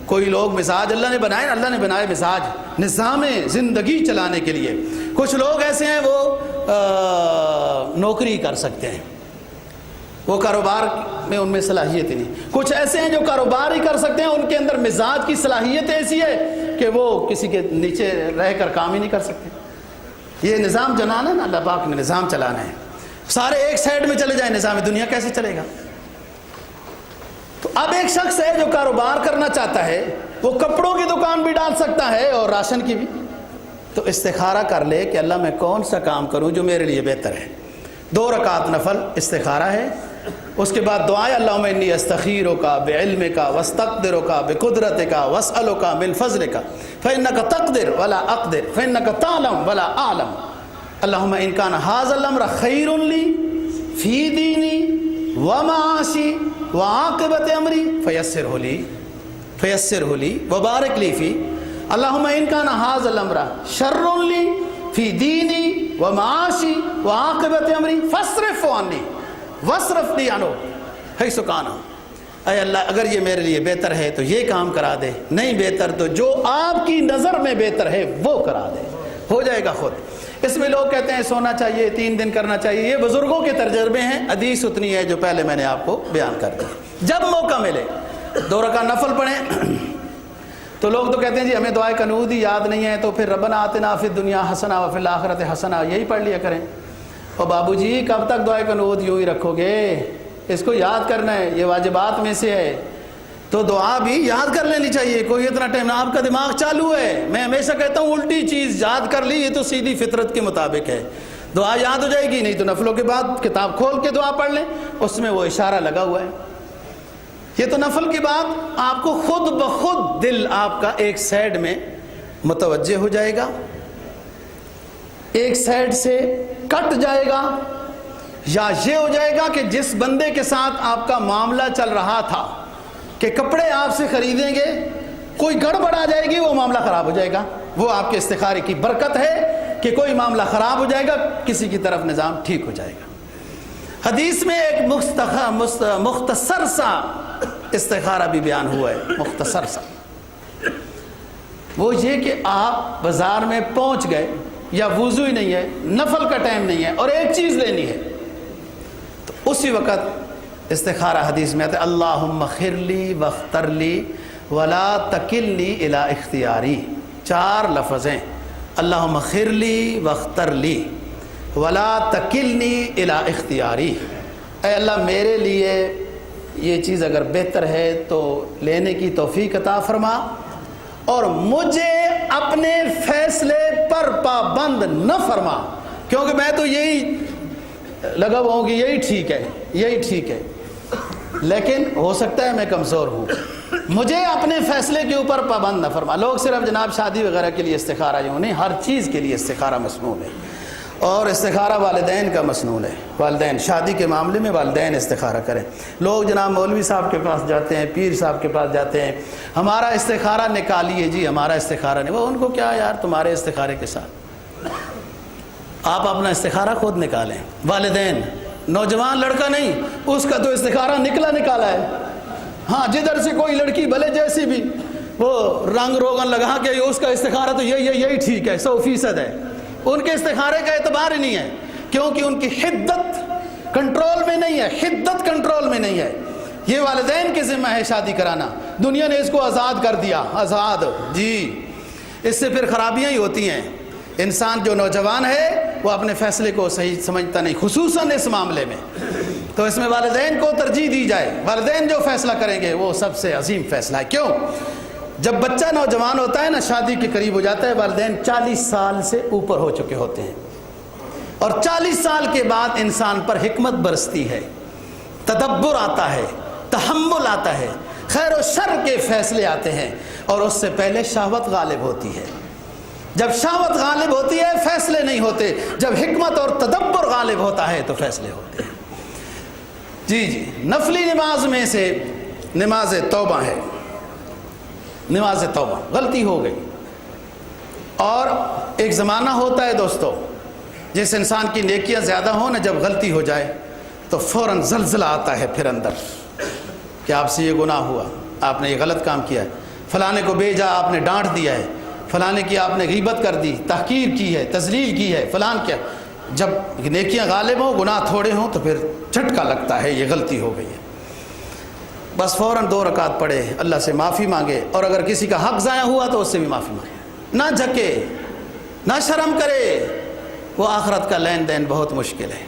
کوئی لوگ مزاج اللہ نے بنائے، اللہ نے بنائے مزاج نظام زندگی چلانے کے لیے۔ کچھ لوگ ایسے ہیں وہ نوکری کر سکتے ہیں، وہ کاروبار میں ان میں صلاحیت ہی نہیں۔ کچھ ایسے ہیں جو کاروبار ہی کر سکتے ہیں، ان کے اندر مزاج کی صلاحیت ایسی ہے کہ وہ کسی کے نیچے رہ کر کام ہی نہیں کر سکتے۔ یہ نظام جنانا ہے نا، اللہ پاک نے نظام چلانا ہے۔ سارے ایک سائڈ میں چلے جائیں نظام دنیا کیسے چلے گا؟ تو اب ایک شخص ہے جو کاروبار کرنا چاہتا ہے، وہ کپڑوں کی دکان بھی ڈال سکتا ہے اور راشن کی بھی، تو استخارہ کر لے کہ اللہ میں کون سا کام کروں جو میرے لیے بہتر ہے۔ 2 رکعت نفل استخارہ ہے، اس کے بعد دعائے اللہم انی استخیرک بعلمک واستقدرک بقدرتک واسألک من فضلک فإنک تقدر ولا اقدر فإنک تعلم ولا اعلم اللہم ان کان ھذا الامر خیر لی فی دینی ومعاشی وعاقبت امری فیسرہ لی وبارک لی فی اللہم ان کان ھذا الامر شر لی فی دینی ومعاشی وعاقبت امری فاصرف عنی واصرف لی عنہ حیث کان۔ اے اللہ اگر یہ میرے لیے بہتر ہے تو یہ کام کرا دے، نہیں بہتر تو جو آپ کی نظر میں بہتر ہے وہ کرا دے، ہو جائے گا خود۔ اس میں لوگ کہتے ہیں سونا چاہیے، 3 دن کرنا چاہیے، یہ بزرگوں کے تجربے ہیں، حدیث اتنی ہے جو پہلے میں نے آپ کو بیان کر دی۔ جب موقع ملے 2 رکعت نفل پڑھیں۔ تو لوگ تو کہتے ہیں جی ہمیں دعائے قنوت ہی یاد نہیں ہے، تو پھر ربنا آتنا فی الدنیا حسنہ وفی الآخرۃ حسنہ یہی پڑھ لیا کریں۔ اور بابو جی کب تک دعائے قنوت یوں ہی رکھو گے؟ اس کو یاد کرنا ہے، یہ واجبات میں سے ہے، تو دعا بھی یاد کر لینی چاہیے۔ کوئی اتنا ٹائم نہ، آپ کا دماغ چالو ہے۔ میں ہمیشہ کہتا ہوں الٹی چیز یاد کر لی، یہ تو سیدھی فطرت کے مطابق ہے، دعا یاد ہو جائے گی۔ نہیں تو نفلوں کے بعد کتاب کھول کے دعا پڑھ لیں، اس میں وہ اشارہ لگا ہوا ہے۔ یہ تو نفل کے بعد آپ کو خود بخود دل آپ کا ایک سائڈ میں متوجہ ہو جائے گا، ایک سائڈ سے کٹ جائے گا، یا یہ ہو جائے گا کہ جس بندے کے ساتھ آپ کا معاملہ چل رہا تھا کہ کپڑے آپ سے خریدیں گے، کوئی گڑبڑ آ جائے گی، وہ معاملہ خراب ہو جائے گا۔ وہ آپ کے استخارے کی برکت ہے کہ کوئی معاملہ خراب ہو جائے گا، کسی کی طرف نظام ٹھیک ہو جائے گا۔ حدیث میں ایک مختصر سا استخارہ بھی بیان ہوا ہے، مختصر سا، وہ یہ کہ آپ بازار میں پہنچ گئے، یا وضو ہی نہیں ہے، نفل کا ٹائم نہیں ہے، اور ایک چیز لینی ہے، تو اسی وقت استخارہ حدیث میں آتا ہے اللہم خر لی واختر لی ولا تکلنی الی اختیاری۔ 4 لفظ ہیں، اللہم خر لی واختر لی ولا تکلنی الی اختیاری۔ اے اللہ میرے لیے یہ چیز اگر بہتر ہے تو لینے کی توفیق عطا فرما، اور مجھے اپنے فیصلے پر پابند نہ فرما، کیونکہ میں تو یہی لگا ہوا ہوں کہ یہی ٹھیک ہے، یہی ٹھیک ہے، لیکن ہو سکتا ہے میں کمزور ہوں، مجھے اپنے فیصلے کے اوپر پابند نہ فرما۔ لوگ صرف جناب شادی وغیرہ کے لیے استخارہ یوں نہیں، ہر چیز کے لیے استخارہ مسنون ہے، اور استخارہ والدین کا مسنون ہے۔ والدین شادی کے معاملے میں والدین استخارہ کریں۔ لوگ جناب مولوی صاحب کے پاس جاتے ہیں، پیر صاحب کے پاس جاتے ہیں، ہمارا استخارہ نکالیے جی، ہمارا استخارہ نہیں۔ وہ ان کو کیا یار تمہارے استخارے کے ساتھ، آپ اپنا استخارہ خود نکالیں۔ والدین، نوجوان لڑکا نہیں، اس کا تو استخارہ نکالا ہے، ہاں جدھر سے کوئی لڑکی بھلے جیسی بھی وہ رنگ روغن لگا کہ اس کا استخارہ تو یہی ٹھیک ہے، 100% ہے، ان کے استخارے کا اعتبار ہی نہیں ہے، کیونکہ ان کی حدت کنٹرول میں نہیں ہے، حدت کنٹرول میں نہیں ہے۔ یہ والدین کے ذمہ ہے شادی کرانا، دنیا نے اس کو آزاد کر دیا، آزاد جی، اس سے پھر خرابیاں ہی ہوتی ہیں۔ انسان جو نوجوان ہے وہ اپنے فیصلے کو صحیح سمجھتا نہیں، خصوصاً اس معاملے میں، تو اس میں والدین کو ترجیح دی جائے۔ والدین جو فیصلہ کریں گے وہ سب سے عظیم فیصلہ ہے۔ کیوں؟ جب بچہ نوجوان ہوتا ہے نا، شادی کے قریب ہو جاتا ہے، والدین 40 سال سے اوپر ہو چکے ہوتے ہیں، اور 40 سال کے بعد انسان پر حکمت برستی ہے، تدبر آتا ہے، تحمل آتا ہے، خیر و شر کے فیصلے آتے ہیں، اور اس سے پہلے شہوت غالب ہوتی ہے۔ جب شہوت غالب ہوتی ہے فیصلے نہیں ہوتے، جب حکمت اور تدبر غالب ہوتا ہے تو فیصلے ہوتے ہیں۔ جی نفلی نماز میں سے نماز توبہ ہے۔ نماز توبہ غلطی ہو گئی، اور ایک زمانہ ہوتا ہے دوستو جس انسان کی نیکیاں زیادہ ہوں نا، جب غلطی ہو جائے تو فوراً زلزلہ آتا ہے پھر اندر کہ آپ سے یہ گناہ ہوا، آپ نے یہ غلط کام کیا ہے، فلانے کو بھیجا آپ نے ڈانٹ دیا ہے، فلانے کی آپ نے غیبت کر دی، تحقیر کی ہے، تذلیل کی ہے، فلان کیا۔ جب نیکیاں غالب ہوں، گناہ تھوڑے ہوں، تو پھر جھٹکا لگتا ہے یہ غلطی ہو گئی ہے، بس فوراً 2 رکعت پڑھے، اللہ سے معافی مانگے، اور اگر کسی کا حق ضائع ہوا تو اس سے بھی معافی مانگے، نہ جھکے، نہ شرم کرے، وہ آخرت کا لین دین بہت مشکل ہے۔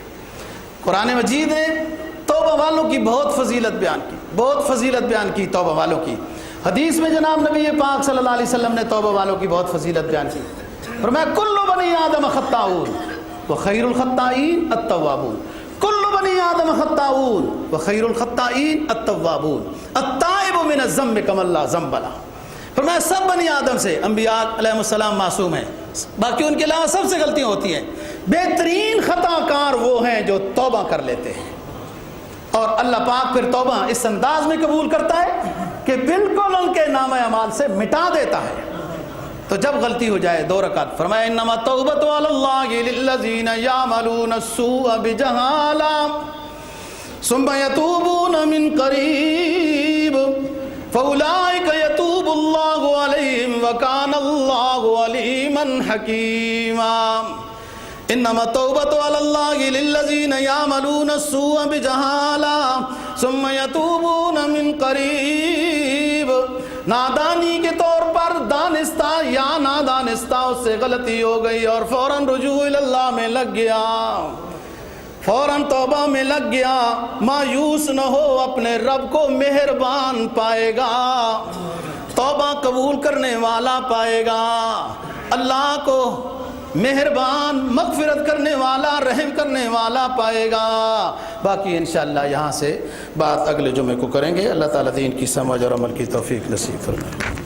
قرآن مجید نے توبہ والوں کی بہت فضیلت بیان کی، بہت فضیلت بیان کی توبہ والوں کی۔ حدیث میں جناب نبی پاک صلی اللہ علیہ وسلم نے توبہ والوں کی بہت فضیلت بیان کی۔ فرمایا کل بنی آدم خطاؤون وخیر الخطائین التوابون، کل بنی آدم خطاؤون وخیر الخطائین التوابون، التائب من الذنب کمن لا ذنب لہ۔ فرمایا سب بنی آدم سے، انبیاء علیہ السلام معصوم ہیں، باقی ان کے علاوہ سب سے غلطیاں ہوتی ہیں، بہترین خطا کار وہ ہیں جو توبہ کر لیتے ہیں، اور اللہ پاک پھر توبہ اس انداز میں قبول کرتا ہے کہ بالکل ان کے نامہ اعمال سے مٹا دیتا ہے۔ تو جب غلطی ہو جائے 2 رکعت، فرمایا انما التوبۃ علی اللہ للذین یعملون السوء بجہالہ ثم یتوبون من قریب فاولئک یتوب اللہ علیہم وکان اللہ علیما حکیما۔ انما التوبۃ علی اللہ للذین یعملون السوء بجہالہ ثم یتوبون من قریب، نادانی کے طور پر دانستہ یا نادانستہ اس سے غلطی ہو گئی اور فوراً رجوع اللہ میں لگ گیا، فوراً توبہ میں لگ گیا، مایوس نہ ہو، اپنے رب کو مہربان پائے گا، توبہ قبول کرنے والا پائے گا، اللہ کو مہربان مغفرت کرنے والا رحم کرنے والا پائے گا۔ باقی انشاءاللہ یہاں سے بات اگلے جمعے کو کریں گے۔ اللہ تعالیٰ دین کی سمجھ اور عمل کی توفیق نصیب فرمائے۔